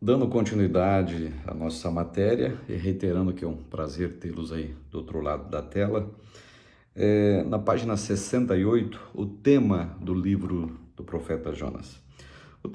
Dando continuidade à nossa matéria e reiterando que é um prazer tê-los aí do outro lado da tela, na página 68, o tema do livro do profeta Jonas. O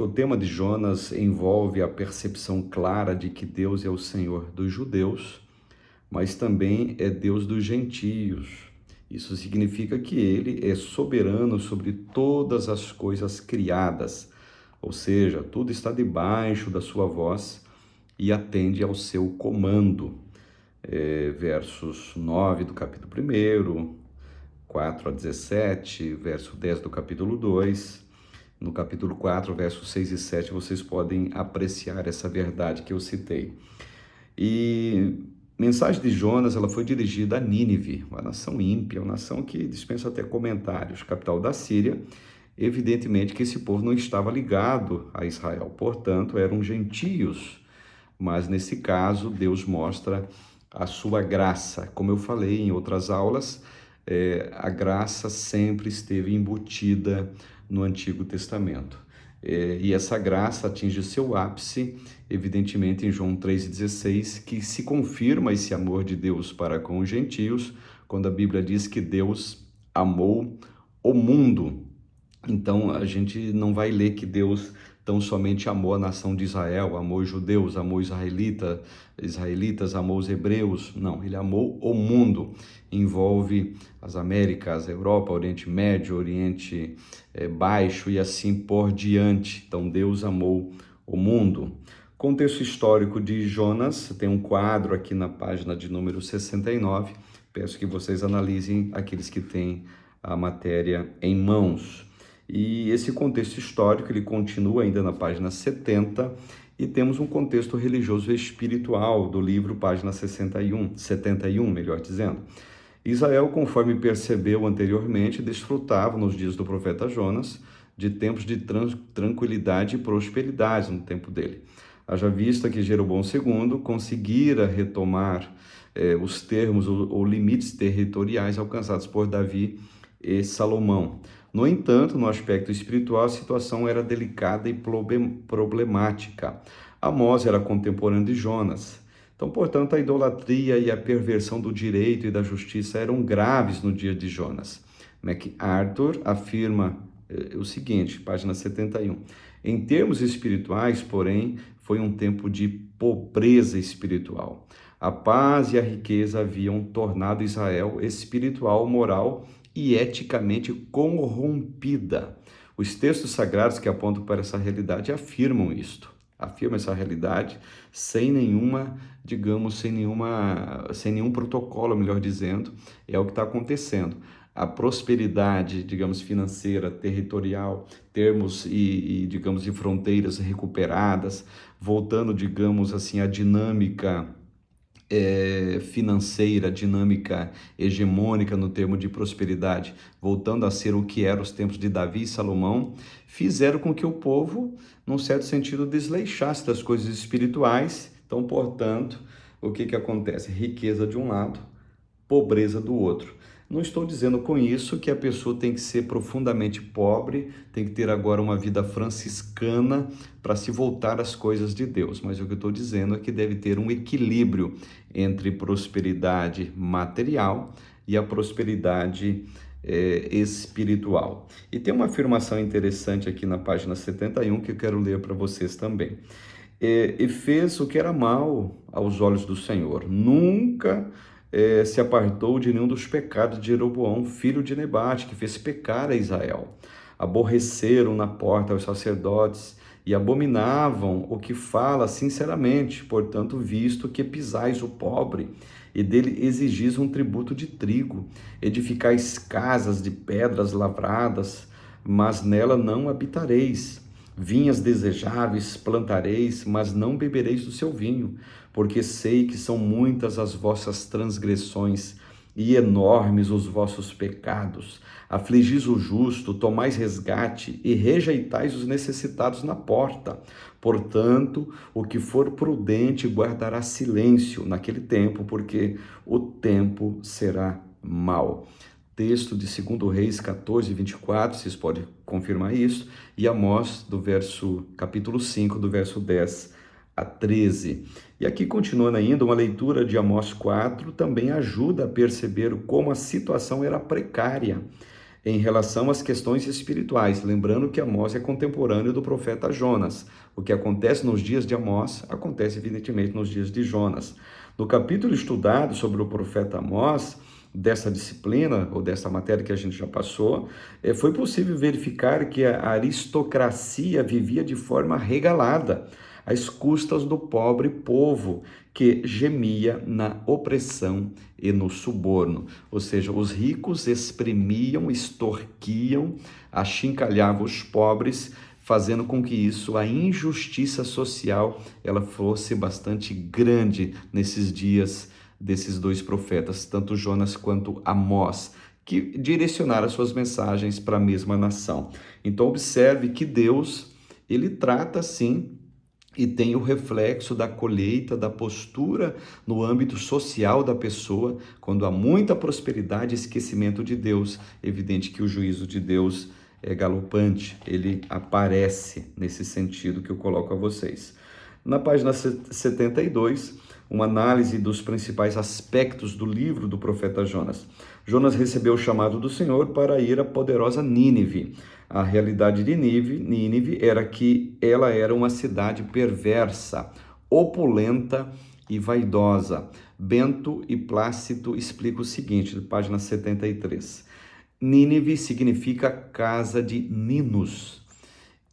tema de Jonas envolve a percepção clara de que Deus é o Senhor dos judeus, mas também é Deus dos gentios. Isso significa que ele é soberano sobre todas as coisas criadas, ou seja, tudo está debaixo da sua voz e atende ao seu comando. Versos 9 do capítulo 1, 4 a 17, verso 10 do capítulo 2. No capítulo 4, versos 6 e 7, vocês podem apreciar essa verdade que eu citei. E a mensagem de Jonas, ela foi dirigida a Nínive, uma nação ímpia, uma nação que dispensa até comentários, capital da Síria. Evidentemente que esse povo não estava ligado a Israel, portanto, eram gentios. Mas nesse caso, Deus mostra a sua graça. Como eu falei em outras aulas, a graça sempre esteve embutida no Antigo Testamento. E essa graça atinge seu ápice, evidentemente, em João 3,16, que se confirma esse amor de Deus para com os gentios, quando a Bíblia diz que Deus amou o mundo. Então, a gente não vai ler que Deus tão somente amou a nação de Israel, amou os judeus, amou os israelitas, amou os hebreus. Não, ele amou o mundo. Envolve as Américas, a Europa, o Oriente Médio, o Oriente Baixo e assim por diante. Então, Deus amou o mundo. Contexto histórico de Jonas, tem um quadro aqui na página de número 69. Peço que vocês analisem, aqueles que têm a matéria em mãos. E esse contexto histórico, ele continua ainda na página 70, e temos um contexto religioso e espiritual do livro, página 71, melhor dizendo. Israel, conforme percebeu anteriormente, desfrutava nos dias do profeta Jonas de tempos de tranquilidade e prosperidade no tempo dele. Haja vista que Jeroboão II conseguira retomar os termos ou limites territoriais alcançados por Davi e Salomão. No entanto, no aspecto espiritual, a situação era delicada e problemática. Amós era contemporâneo de Jonas. Então, portanto, a idolatria e a perversão do direito e da justiça eram graves no dia de Jonas. MacArthur afirma o seguinte, página 71. Em termos espirituais, porém, foi um tempo de pobreza espiritual. A paz e a riqueza haviam tornado Israel espiritual, moral e eticamente corrompida. Os textos sagrados que apontam para essa realidade afirmam essa realidade sem nenhuma, digamos, sem nenhum protocolo, melhor dizendo, é o que está acontecendo. A prosperidade, digamos, financeira, territorial, termos digamos, de fronteiras recuperadas, voltando, digamos assim, à dinâmica financeira, dinâmica hegemônica no termo de prosperidade, voltando a ser o que era os tempos de Davi e Salomão, fizeram com que o povo, num certo sentido, desleixasse das coisas espirituais. Então, portanto, o que acontece? Riqueza de um lado, pobreza do outro. Não estou dizendo com isso que a pessoa tem que ser profundamente pobre, tem que ter agora uma vida franciscana para se voltar às coisas de Deus, mas o que eu estou dizendo é que deve ter um equilíbrio entre prosperidade material e a prosperidade espiritual. E tem uma afirmação interessante aqui na página 71 que eu quero ler para vocês também. E fez o que era mal aos olhos do Senhor. Nunca se apartou de nenhum dos pecados de Jeroboão, filho de Nebate, que fez pecar a Israel. Aborreceram na porta os sacerdotes e abominavam o que fala sinceramente, portanto, visto que pisais o pobre e dele exigis um tributo de trigo, edificais casas de pedras lavradas, mas nela não habitareis. Vinhas desejáveis plantareis, mas não bebereis do seu vinho, porque sei que são muitas as vossas transgressões e enormes os vossos pecados. Afligis o justo, tomais resgate e rejeitais os necessitados na porta. Portanto, o que for prudente guardará silêncio naquele tempo, porque o tempo será mau. texto de 2 Reis 14, 24, vocês podem confirmar isso, e Amós, capítulo 5, do verso 10 a 13. E aqui, continuando ainda, uma leitura de Amós 4 também ajuda a perceber como a situação era precária em relação às questões espirituais. Lembrando que Amós é contemporâneo do profeta Jonas. O que acontece nos dias de Amós, acontece evidentemente nos dias de Jonas. No capítulo estudado sobre o profeta Amós, dessa disciplina, ou dessa matéria que a gente já passou, foi possível verificar que a aristocracia vivia de forma regalada, às custas do pobre povo, que gemia na opressão e no suborno. Ou seja, os ricos exprimiam, extorquiam, achincalhavam os pobres, fazendo com que a injustiça social, ela fosse bastante grande nesses dias desses dois profetas, tanto Jonas quanto Amós, que direcionaram suas mensagens para a mesma nação. Então, observe que Deus, ele trata, sim, e tem o reflexo da colheita, da postura no âmbito social da pessoa. Quando há muita prosperidade e esquecimento de Deus, é evidente que o juízo de Deus é galopante, ele aparece nesse sentido que eu coloco a vocês. Na página 72, uma análise dos principais aspectos do livro do profeta Jonas. Jonas recebeu o chamado do Senhor para ir à poderosa Nínive. A realidade de Nínive era que ela era uma cidade perversa, opulenta e vaidosa. Bento e Plácido explicam o seguinte, página 73. Nínive significa casa de Ninos.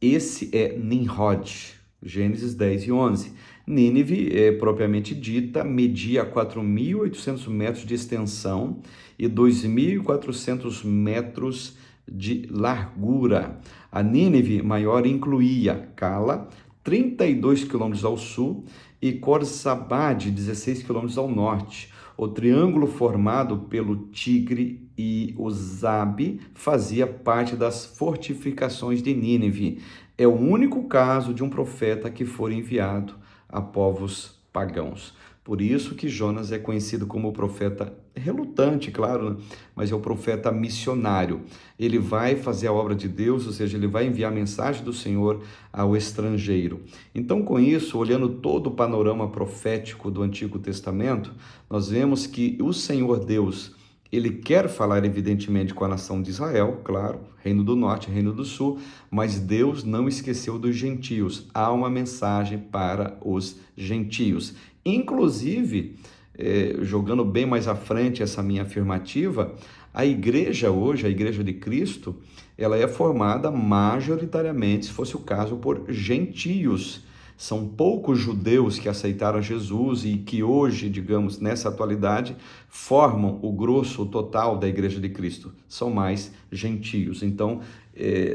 Esse é Nimrod, Gênesis 10 e 11. Nínive, propriamente dita, media 4.800 metros de extensão e 2.400 metros de largura. A Nínive maior incluía Cala, 32 quilômetros ao sul, e Corzabade, 16 quilômetros ao norte. O triângulo formado pelo Tigre e o Zabe fazia parte das fortificações de Nínive. É o único caso de um profeta que for enviado a povos pagãos. Por isso que Jonas é conhecido como o profeta relutante, claro, mas é o profeta missionário. Ele vai fazer a obra de Deus, ou seja, ele vai enviar a mensagem do Senhor ao estrangeiro. Então, com isso, olhando todo o panorama profético do Antigo Testamento, nós vemos que o Senhor Deus, ele quer falar evidentemente com a nação de Israel, claro, Reino do Norte, Reino do Sul, mas Deus não esqueceu dos gentios. Há uma mensagem para os gentios. Inclusive, jogando bem mais à frente essa minha afirmativa, a igreja hoje, a igreja de Cristo, ela é formada majoritariamente, se fosse o caso, por gentios. São poucos judeus que aceitaram Jesus e que hoje, digamos, nessa atualidade, formam o grosso, o total da Igreja de Cristo. São mais gentios. Então,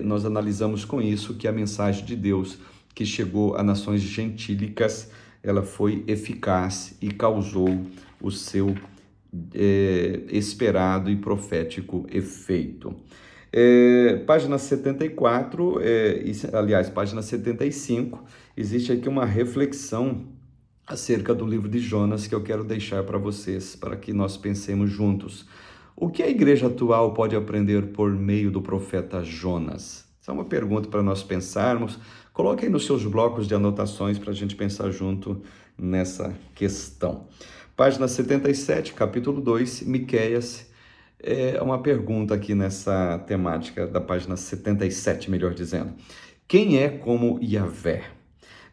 nós analisamos com isso que a mensagem de Deus que chegou a nações gentílicas, ela foi eficaz e causou o seu esperado e profético efeito. Página 74, aliás, página 75, existe aqui uma reflexão acerca do livro de Jonas que eu quero deixar para vocês, para que nós pensemos juntos. O que a igreja atual pode aprender por meio do profeta Jonas? Essa é uma pergunta para nós pensarmos. Coloque aí nos seus blocos de anotações para a gente pensar junto nessa questão. Página 77, capítulo 2, Miqueias. É uma pergunta aqui nessa temática da página 77, melhor dizendo. Quem é como Yahvé?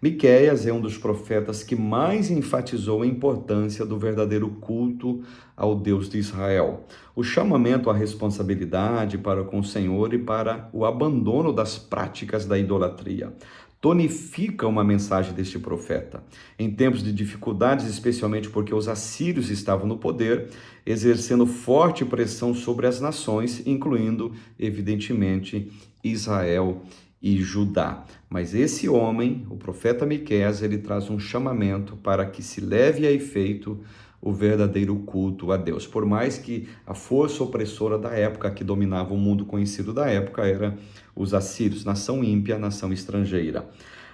Miqueias é um dos profetas que mais enfatizou a importância do verdadeiro culto ao Deus de Israel. O chamamento à responsabilidade para com o Senhor e para o abandono das práticas da idolatria tonifica uma mensagem deste profeta. Em tempos de dificuldades, especialmente porque os assírios estavam no poder, exercendo forte pressão sobre as nações, incluindo, evidentemente, Israel e Judá. Mas esse homem, o profeta Miqueias, ele traz um chamamento para que se leve a efeito o verdadeiro culto a Deus. Por mais que a força opressora da época, que dominava o mundo conhecido da época, era os assírios, nação ímpia, nação estrangeira.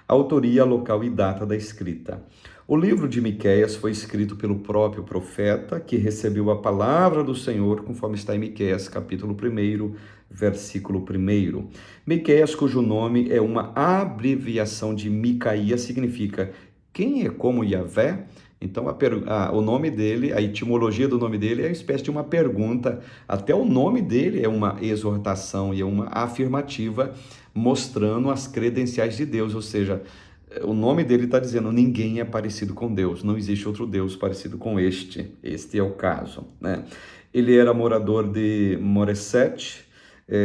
Autoria, local e data da escrita. O livro de Miqueias foi escrito pelo próprio profeta, que recebeu a palavra do Senhor, conforme está em Miqueias, capítulo 1, versículo 1. Miqueias, cujo nome é uma abreviação de Micaías, significa quem é como Yahvé? Então, o nome dele, a etimologia do nome dele é uma espécie de uma pergunta. Até o nome dele é uma exortação e é uma afirmativa mostrando as credenciais de Deus, ou seja, o nome dele está dizendo: ninguém é parecido com Deus, não existe outro Deus parecido com este é o caso, né? Ele era morador de Moresete,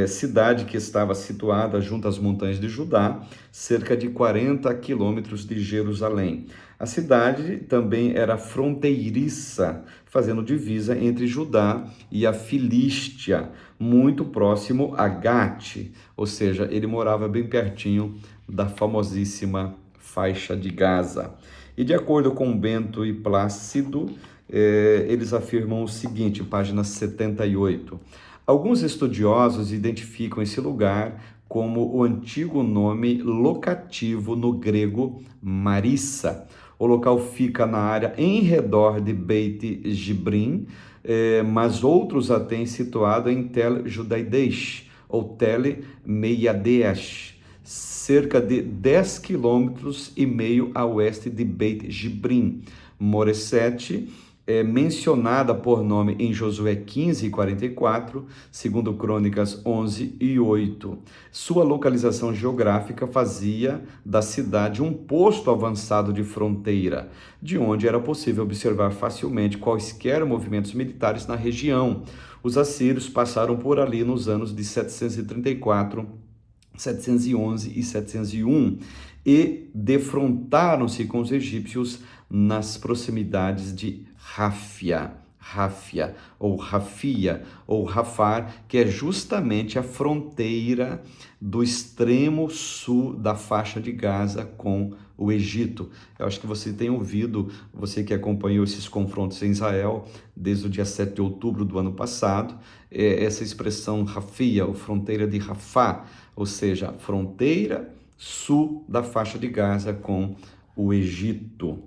cidade que estava situada junto às montanhas de Judá, cerca de 40 quilômetros de Jerusalém. A cidade também era fronteiriça, fazendo divisa entre Judá e a Filístia, muito próximo a Gate, ou seja, ele morava bem pertinho da famosíssima faixa de Gaza. E de acordo com Bento e Plácido, eles afirmam o seguinte, página 78. Alguns estudiosos identificam esse lugar como o antigo nome locativo no grego Marissa. O local fica na área em redor de Beit Jibrim, mas outros a têm situado em Tel Judaidesh, ou Tel Meiadesh, cerca de 10,5 quilômetros a oeste de Beit Jibrim. Moresete é mencionada por nome em Josué 15:44, segundo Crônicas 11:8. Sua localização geográfica fazia da cidade um posto avançado de fronteira, de onde era possível observar facilmente quaisquer movimentos militares na região. Os assírios passaram por ali nos anos de 734, 711 e 701 e defrontaram-se com os egípcios nas proximidades de Rafia, ou Rafia, ou Rafar, que é justamente a fronteira do extremo sul da faixa de Gaza com o Egito. Eu acho que você tem ouvido, você que acompanhou esses confrontos em Israel desde o dia 7 de outubro do ano passado, essa expressão Rafia, ou fronteira de Rafá, ou seja, fronteira sul da faixa de Gaza com o Egito.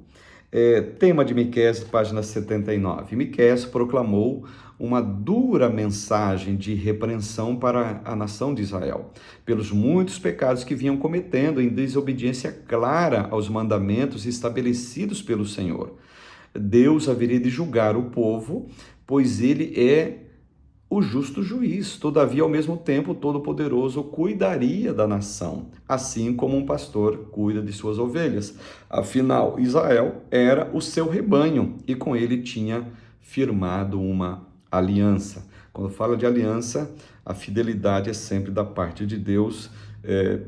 Tema de Miqueias, página 79. Miqueias proclamou uma dura mensagem de repreensão para a nação de Israel, pelos muitos pecados que vinham cometendo em desobediência clara aos mandamentos estabelecidos pelo Senhor. Deus haveria de julgar o povo, pois ele é o justo juiz. Todavia, ao mesmo tempo, o Todo-Poderoso cuidaria da nação, assim como um pastor cuida de suas ovelhas. Afinal, Israel era o seu rebanho e com ele tinha firmado uma aliança. Quando fala de aliança, a fidelidade é sempre da parte de Deus.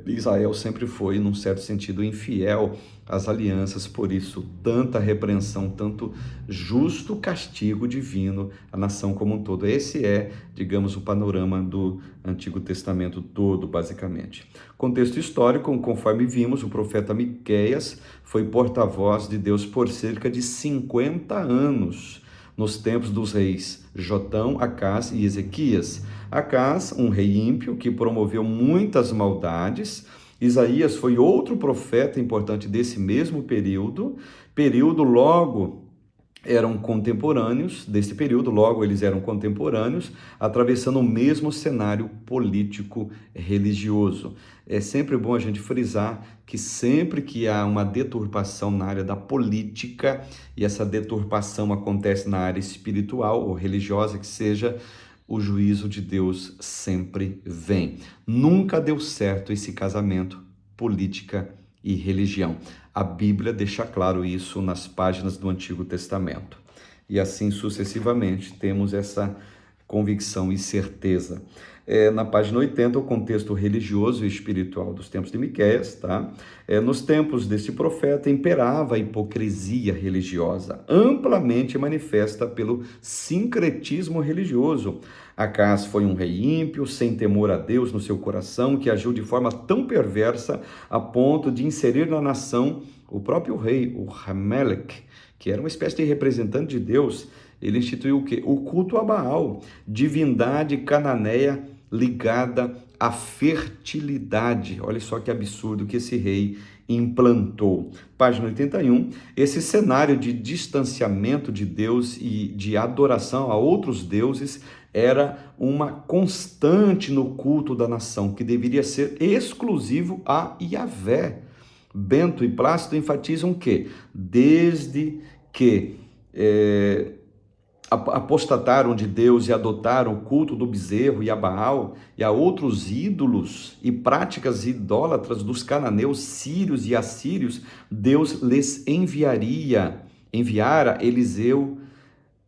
Israel sempre foi, num certo sentido, infiel às alianças, por isso tanta repreensão, tanto justo castigo divino à nação como um todo. Esse é, digamos, o panorama do Antigo Testamento todo, basicamente. Contexto histórico, conforme vimos, o profeta Miqueias foi porta-voz de Deus por cerca de 50 anos, nos tempos dos reis Jotão, Acás e Ezequias. Acás, um rei ímpio que promoveu muitas maldades. Isaías foi outro profeta importante desse mesmo período. Logo eram contemporâneos, desse período, logo eles eram contemporâneos, atravessando o mesmo cenário político religioso. É sempre bom a gente frisar que sempre que há uma deturpação na área da política, e essa deturpação acontece na área espiritual ou religiosa que seja, o juízo de Deus sempre vem. Nunca deu certo esse casamento, política e religião. A Bíblia deixa claro isso nas páginas do Antigo Testamento. E assim sucessivamente temos essa convicção e certeza. Na página 80, o contexto religioso e espiritual dos tempos de Miqueias, tá? Nos tempos deste profeta imperava a hipocrisia religiosa, amplamente manifesta pelo sincretismo religioso. Acás foi um rei ímpio, sem temor a Deus no seu coração, que agiu de forma tão perversa a ponto de inserir na nação o próprio rei, o Hamelech, que era uma espécie de representante de Deus. Ele instituiu o quê? O culto a Baal, divindade cananeia ligada à fertilidade. Olha só que absurdo que esse rei implantou. Página 81, esse cenário de distanciamento de Deus e de adoração a outros deuses era uma constante no culto da nação, que deveria ser exclusivo a Yahvé. Bento e Plácido enfatizam que, desde que apostataram de Deus e adotaram o culto do bezerro e a Baal e a outros ídolos e práticas idólatras dos cananeus, sírios e assírios, Deus lhes enviara Eliseu,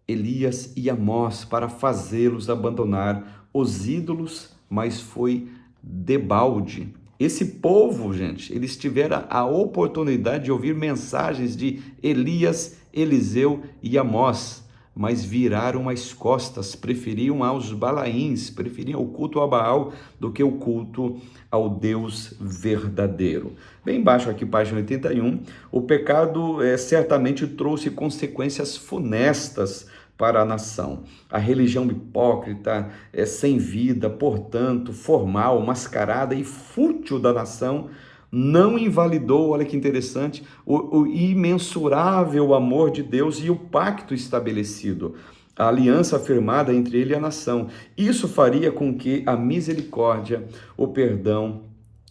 Elias e Amós para fazê-los abandonar os ídolos, mas foi debalde. Esse povo, gente, eles tiveram a oportunidade de ouvir mensagens de Elias, Eliseu e Amós, mas viraram as costas, preferiam aos Balaíns, preferiam o culto a Baal do que o culto ao Deus verdadeiro. Bem embaixo aqui, página 81, o pecado certamente trouxe consequências funestas para a nação. A religião hipócrita, sem vida, portanto, formal, mascarada e fútil da nação, não invalidou, olha que interessante, o imensurável amor de Deus e o pacto estabelecido, a aliança firmada entre ele e a nação. Isso faria com que a misericórdia, o perdão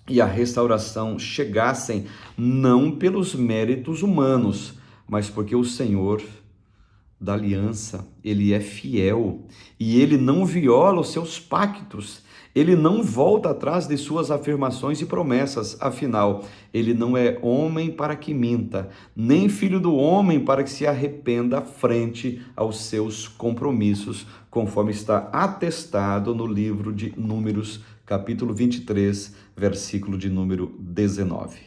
e a restauração chegassem não pelos méritos humanos, mas porque o Senhor da aliança, ele é fiel e ele não viola os seus pactos. Ele não volta atrás de suas afirmações e promessas, afinal, ele não é homem para que minta, nem filho do homem para que se arrependa frente aos seus compromissos, conforme está atestado no livro de Números, capítulo 23, versículo de número 19.